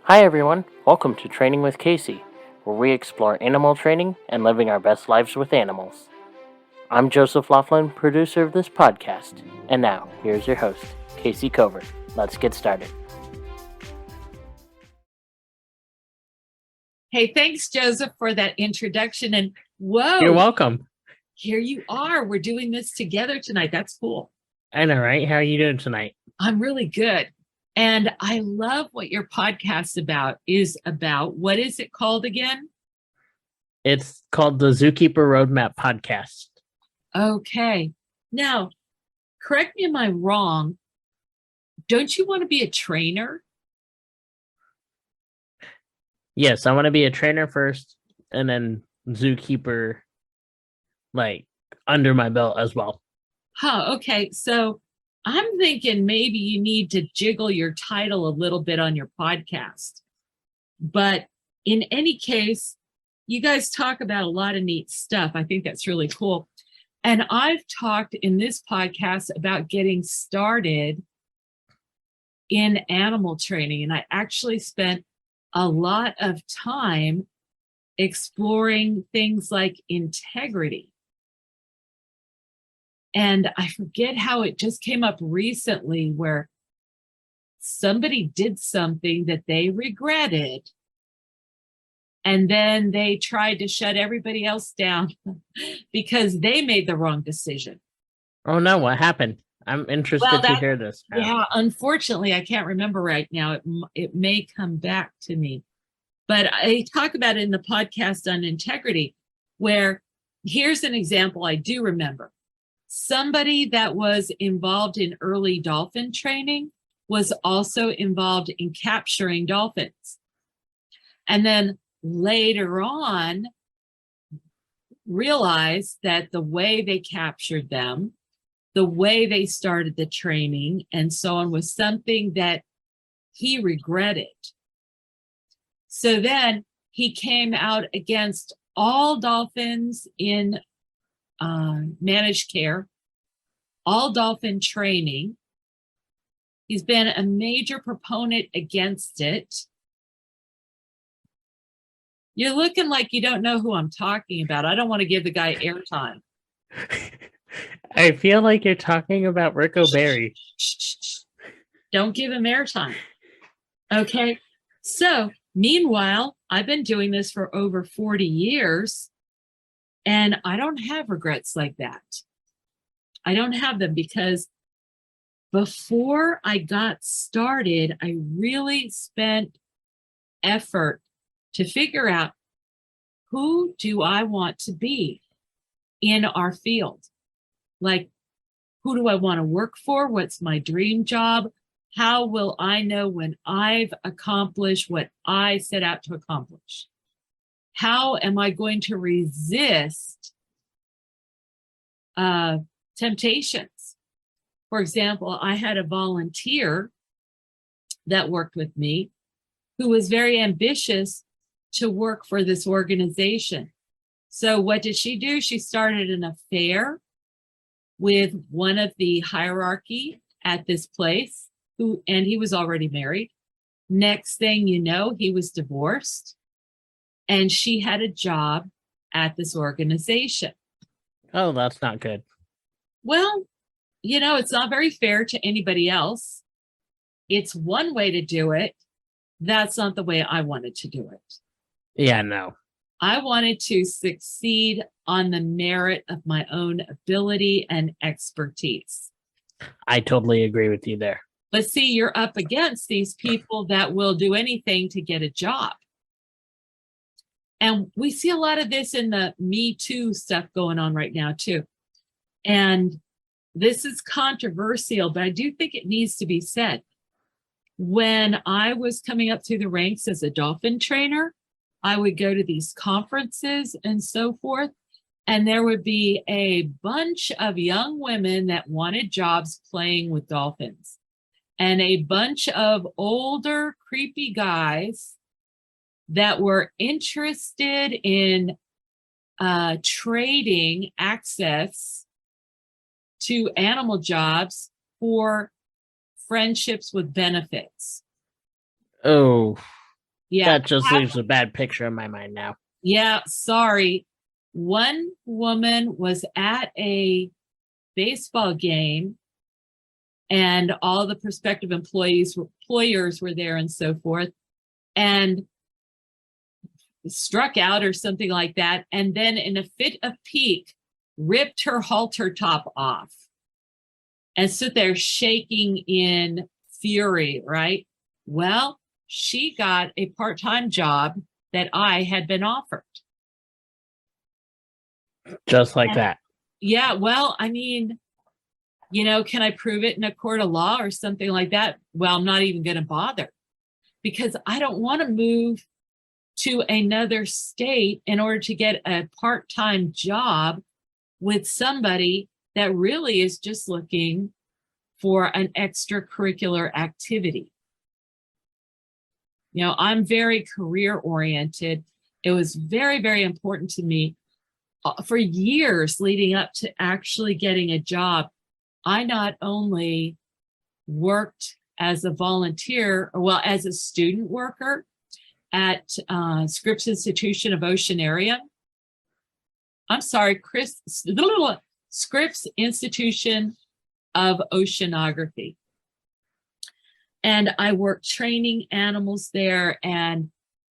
Hi everyone, welcome to Training with Kayce, where we explore animal training and living our best lives with animals. I'm Joseph Laughlin, producer of this podcast, and now here's your host, Kayce Covert. Let's get started. Hey, thanks, Joseph, for that introduction. And whoa, You're welcome. here you are. We're doing this together tonight. That's cool. I know, right? How are you doing tonight? I'm really good. And I love what your podcast is about. What is it called again? It's called the Zookeeper Roadmap Podcast. Okay. Now, correct me if I'm wrong. Don't you want to be a trainer? Yes, I want to be a trainer first and then zookeeper under my belt as well. Okay. So I'm thinking maybe you need to jiggle your title a little bit on your podcast. But in any case, you guys talk about a lot of neat stuff. I think that's really cool. And I've talked in this podcast about getting started in animal training. And I actually spent a lot of time exploring things like integrity. And I forget how it just came up recently where somebody did something that they regretted. And then they tried to shut everybody else down because they made the wrong decision. Oh no, what happened? I'm interested to hear this. Yeah, unfortunately, I can't remember right now. It may come back to me. But I talk about it in the podcast on integrity, where here's an example I do remember. Somebody that was involved in early dolphin training was also involved in capturing dolphins. And then later on, realized that the way they captured them, the way they started the training, and so on was something that he regretted. So then he came out against all dolphins in managed care, all dolphin training. He's been a major proponent against it. You're looking like you don't know who I'm talking about. I don't want to give the guy airtime. I feel like you're talking about Rick O'Berry. Don't give him airtime. Okay. So meanwhile, I've been doing this for over 40 years. And I don't have regrets like that. I don't have them because before I got started, I really spent effort to figure out who do I want to be in our field? Like, who do I want to work for? What's my dream job? How will I know when I've accomplished what I set out to accomplish? How am I going to resist temptations? For example, I had a volunteer that worked with me who was very ambitious to work for this organization. So what did she do? She started an affair with one of the hierarchy at this place, and he was already married. Next thing you know, he was divorced. And she had a job at this organization. Oh, that's not good. Well, it's not very fair to anybody else. It's one way to do it. That's not the way I wanted to do it. Yeah, no. I wanted to succeed on the merit of my own ability and expertise. I totally agree with you there. But see, you're up against these people that will do anything to get a job. And we see a lot of this in the Me Too stuff going on right now, too. And this is controversial, but I do think it needs to be said. When I was coming up through the ranks as a dolphin trainer, I would go to these conferences and so forth, and there would be a bunch of young women that wanted jobs playing with dolphins, and a bunch of older, creepy guys that were interested in trading access to animal jobs for friendships with benefits. Oh, Yeah. That just leaves a bad picture in my mind now. Yeah, sorry. One woman was at a baseball game and all the prospective employers were there and so forth, and struck out or something like that. And then in a fit of pique, ripped her halter top off and stood there shaking in fury, right? Well, she got a part-time job that I had been offered. Just like that. Yeah, well, I mean, can I prove it in a court of law or something like that? Well, I'm not even going to bother because I don't want to move to another state in order to get a part-time job with somebody that really is just looking for an extracurricular activity. I'm very career oriented. It was very, very important to me for years leading up to actually getting a job. I not only worked as a volunteer, well, as a student worker at Scripps Institution of Oceanarium. I'm sorry, Scripps Institution of Oceanography. And I worked training animals there, and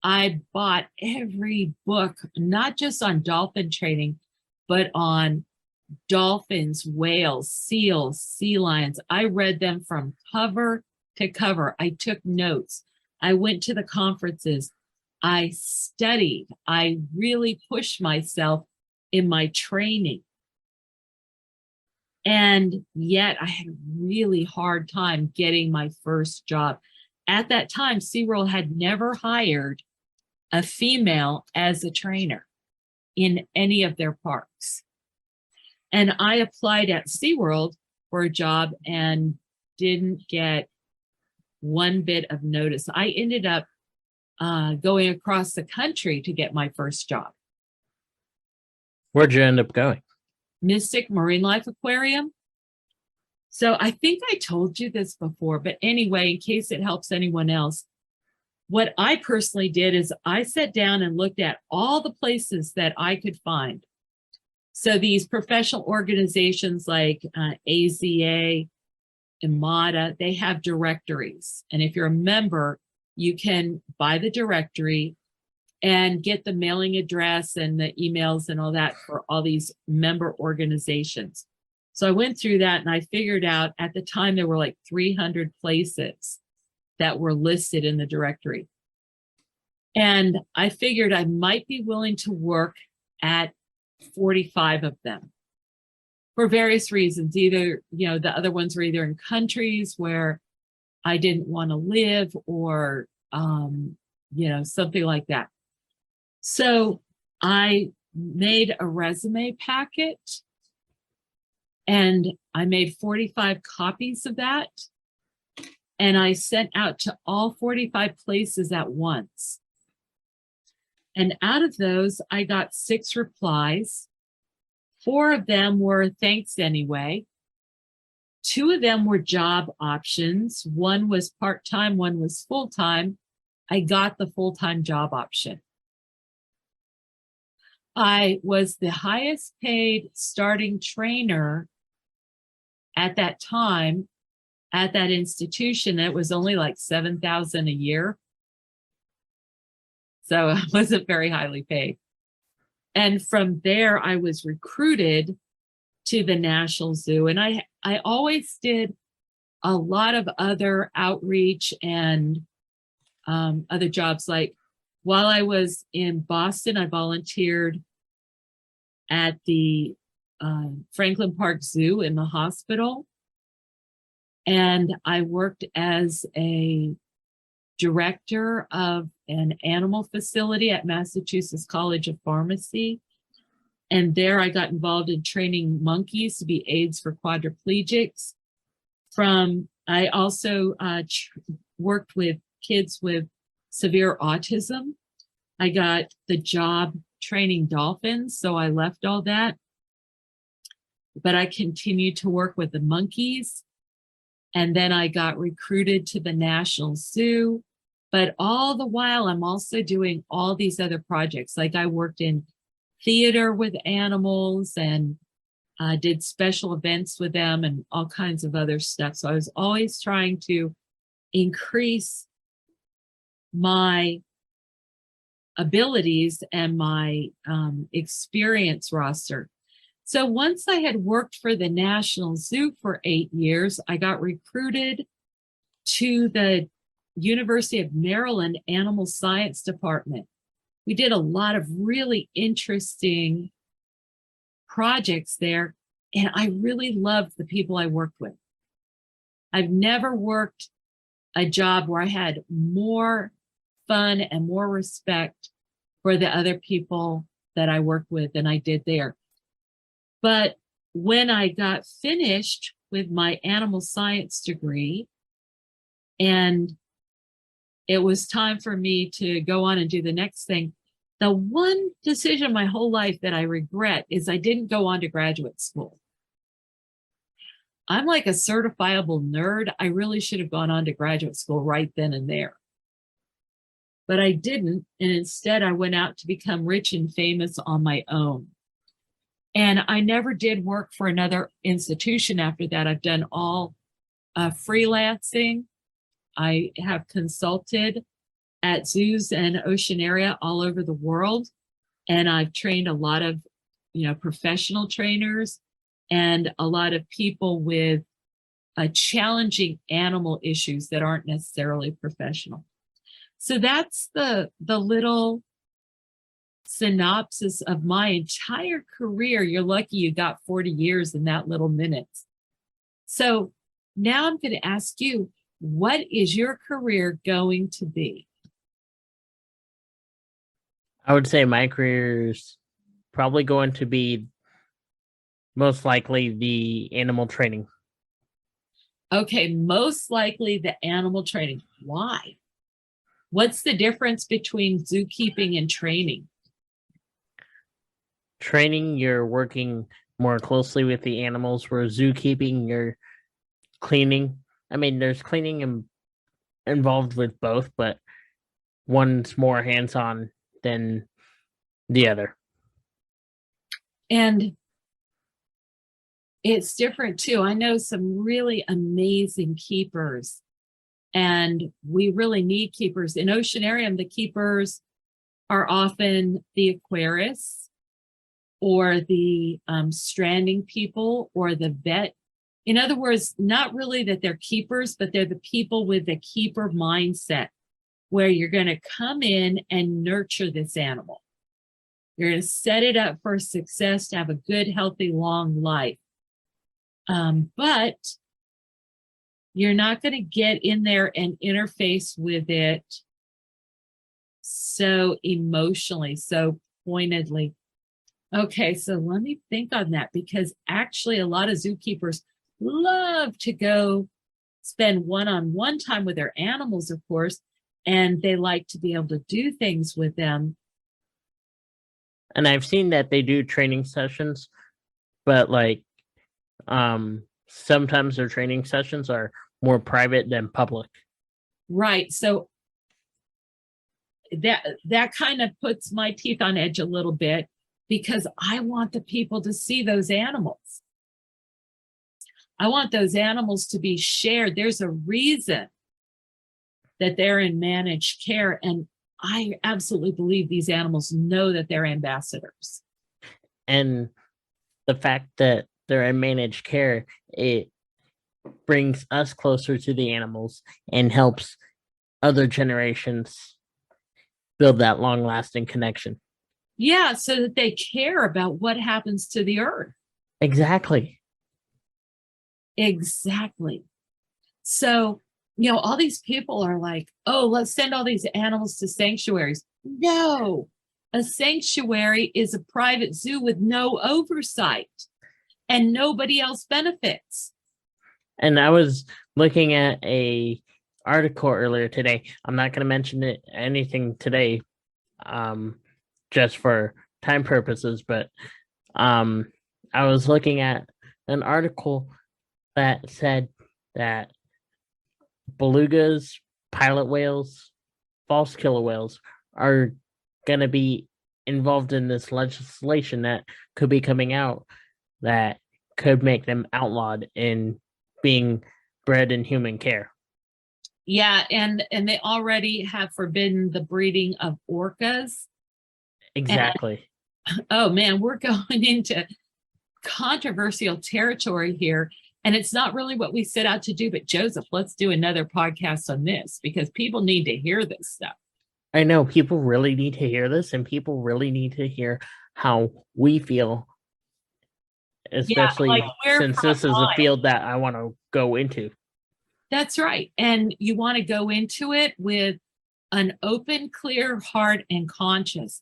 I bought every book, not just on dolphin training, but on dolphins, whales, seals, sea lions. I read them from cover to cover. I took notes. I went to the conferences. I studied. I really pushed myself in my training. And yet I had a really hard time getting my first job. At that time, SeaWorld had never hired a female as a trainer in any of their parks. And I applied at SeaWorld for a job and didn't get one bit of notice. I ended up going across the country to get my first job. Where'd you end up going? Mystic Marine Life Aquarium. So I think I told you this before, but anyway, in case it helps anyone else, what I personally did is I sat down and looked at all the places that I could find. So these professional organizations like AZA, IMATA, they have directories. And if you're a member, you can buy the directory and get the mailing address and the emails and all that for all these member organizations. So I went through that and I figured out at the time there were like 300 places that were listed in the directory. And I figured I might be willing to work at 45 of them for various reasons. Either, the other ones were either in countries where I didn't want to live or, something like that. So I made a resume packet and I made 45 copies of that. And I sent out to all 45 places at once. And out of those, I got 6 replies. 4 of them were thanks anyway. 2 of them were job options. One was part-time, one was full-time. I got the full-time job option. I was the highest paid starting trainer at that time at that institution. It was only like $7,000 a year. So I wasn't very highly paid. And from there, I was recruited to the National Zoo. And I always did a lot of other outreach and other jobs. Like while I was in Boston, I volunteered at the Franklin Park Zoo in the hospital. And I worked as a director of an animal facility at Massachusetts College of Pharmacy. And there I got involved in training monkeys to be aids for quadriplegics. I also worked with kids with severe autism. I got the job training dolphins, so I left all that. But I continued to work with the monkeys. And then I got recruited to the National Zoo. But all the while, I'm also doing all these other projects. Like I worked in theater with animals and did special events with them and all kinds of other stuff. So I was always trying to increase my abilities and my experience roster. So once I had worked for the National Zoo for 8 years, I got recruited to the University of Maryland Animal Science Department. We did a lot of really interesting projects there, and I really loved the people I worked with. I've never worked a job where I had more fun and more respect for the other people that I worked with than I did there. But when I got finished with my animal science degree and it was time for me to go on and do the next thing, the one decision my whole life that I regret is I didn't go on to graduate school. I'm like a certifiable nerd. I really should have gone on to graduate school right then and there. But I didn't. And instead, I went out to become rich and famous on my own. And I never did work for another institution after that. I've done all freelancing. I have consulted at zoos and ocean area all over the world. And I've trained a lot of, professional trainers and a lot of people with challenging animal issues that aren't necessarily professional. So that's the little synopsis of my entire career. You're lucky you got 40 years in that little minutes. So now I'm going to ask you, what is your career going to be? I would say my career is probably going to be most likely the animal training. Okay, most likely the animal training. Why? What's the difference between zookeeping and training? Training, you're working more closely with the animals, where zookeeping, you're cleaning. I mean, there's cleaning involved with both, but one's more hands-on than the other. And it's different too. I know some really amazing keepers, and we really need keepers. In Oceanarium, the keepers are often the aquarists or the stranding people or the vet. In other words, not really that they're keepers, but they're the people with the keeper mindset, where you're going to come in and nurture this animal. You're going to set it up for success, to have a good, healthy, long life. But you're not going to get in there and interface with it so emotionally, so pointedly. Okay, so let me think on that, because actually a lot of zookeepers love to go spend one-on-one time with their animals, of course, and they like to be able to do things with them. And I've seen that they do training sessions, but sometimes their training sessions are more private than public. Right. So that kind of puts my teeth on edge a little bit, because I want the people to see those animals. I want those animals to be shared. There's a reason that they're in managed care, and I absolutely believe these animals know that they're ambassadors. And the fact that they're in managed care, it brings us closer to the animals and helps other generations build that long-lasting connection. Yeah, so that they care about what happens to the earth. Exactly. So, all these people are like, oh, let's send all these animals to sanctuaries. No, a sanctuary is a private zoo with no oversight, and nobody else benefits. And I was looking at a article earlier today. I'm not going to mention anything today, just for time purposes, but I was looking at an article that said that belugas, pilot whales, false killer whales are going to be involved in this legislation that could be coming out that could make them outlawed in being bred in human care. Yeah, and they already have forbidden the breeding of orcas. Exactly. And, oh man, we're going into controversial territory here. And it's not really what we set out to do. But Joseph, let's do another podcast on this because people need to hear this stuff. I know people really need to hear this, and people really need to hear how we feel, especially since this is a field that I want to go into. That's right. And you want to go into it with an open, clear heart and conscience.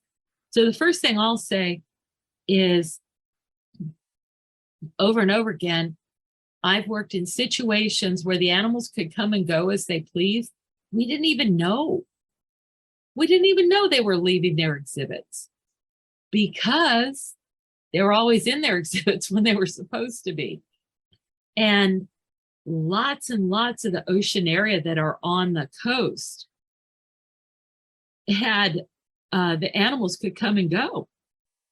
So the first thing I'll say is over and over again, I've worked in situations where the animals could come and go as they please. We didn't even know. We didn't even know they were leaving their exhibits because they were always in their exhibits when they were supposed to be. And lots of the ocean area that are on the coast had the animals could come and go.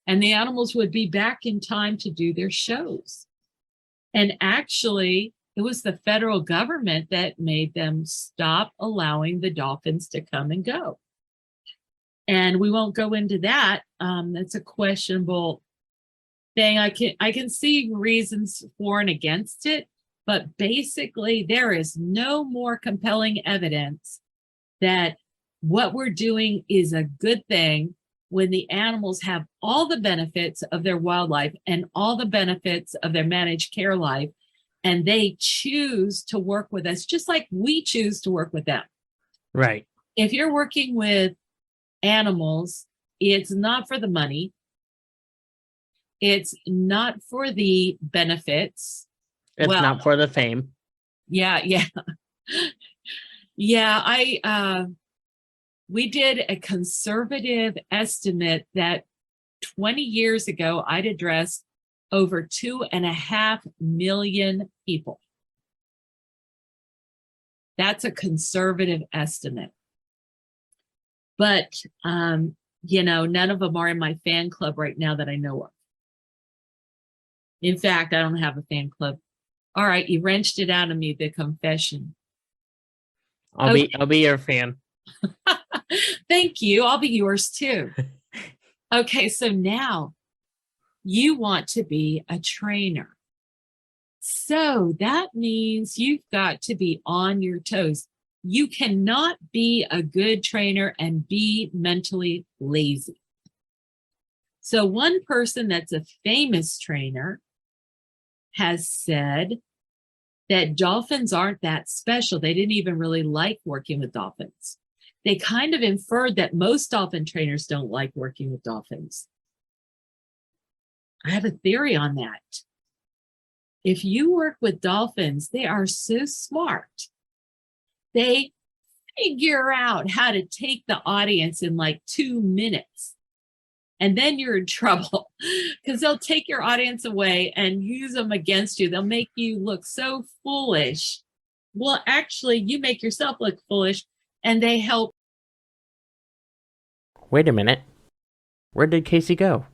And the animals would be back in time to do their shows. And actually, it was the federal government that made them stop allowing the dolphins to come and go. And we won't go into that. That's a questionable thing. I can see reasons for and against it, but basically there is no more compelling evidence that what we're doing is a good thing when the animals have all the benefits of their wildlife and all the benefits of their managed care life, and they choose to work with us just like we choose to work with them. Right. If you're working with animals, it's not for the money. It's not for the benefits. It's not for the fame. Yeah. We did a conservative estimate that 20 years ago, I'd addressed over 2.5 million people. That's a conservative estimate. But, none of them are in my fan club right now that I know of. In fact, I don't have a fan club. All right, you wrenched it out of me, the confession. I'll be your fan. Thank you. I'll be yours too. Okay, so now you want to be a trainer. So that means you've got to be on your toes. You cannot be a good trainer and be mentally lazy. So one person that's a famous trainer has said that dolphins aren't that special. They didn't even really like working with dolphins. They kind of inferred that most dolphin trainers don't like working with dolphins. I have a theory on that. If you work with dolphins, they are so smart. They figure out how to take the audience in like 2 minutes. And then you're in trouble because they'll take your audience away and use them against you. They'll make you look so foolish. Well, actually, you make yourself look foolish and they help. Wait a minute. Where did Kayce go?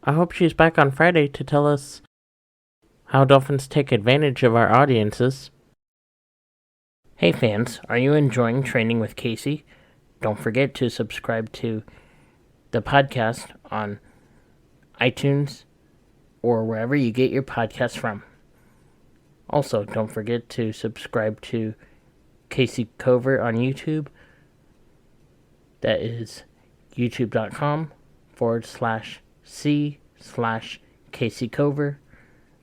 I hope she's back on Friday to tell us how dolphins take advantage of our audiences. Hey fans, are you enjoying Training with Kayce? Don't forget to subscribe to the podcast on iTunes or wherever you get your podcasts from. Also, don't forget to subscribe to Kayce Cover on YouTube. That is youtube.com/C/Kayce Cover.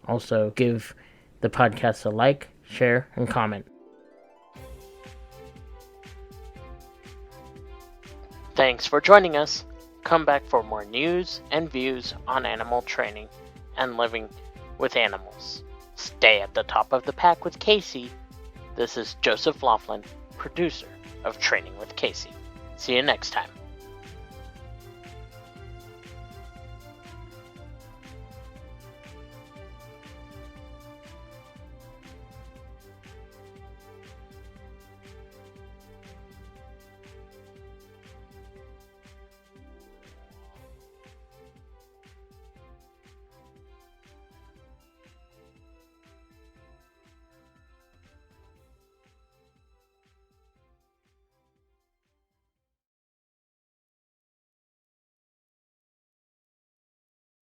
Also, give the podcast a like, share, and comment. Thanks for joining us. Come back for more news and views on animal training and living with animals. Stay at the top of the pack with Kayce. This is Joseph Laughlin, producer of Training with Kayce. See you next time.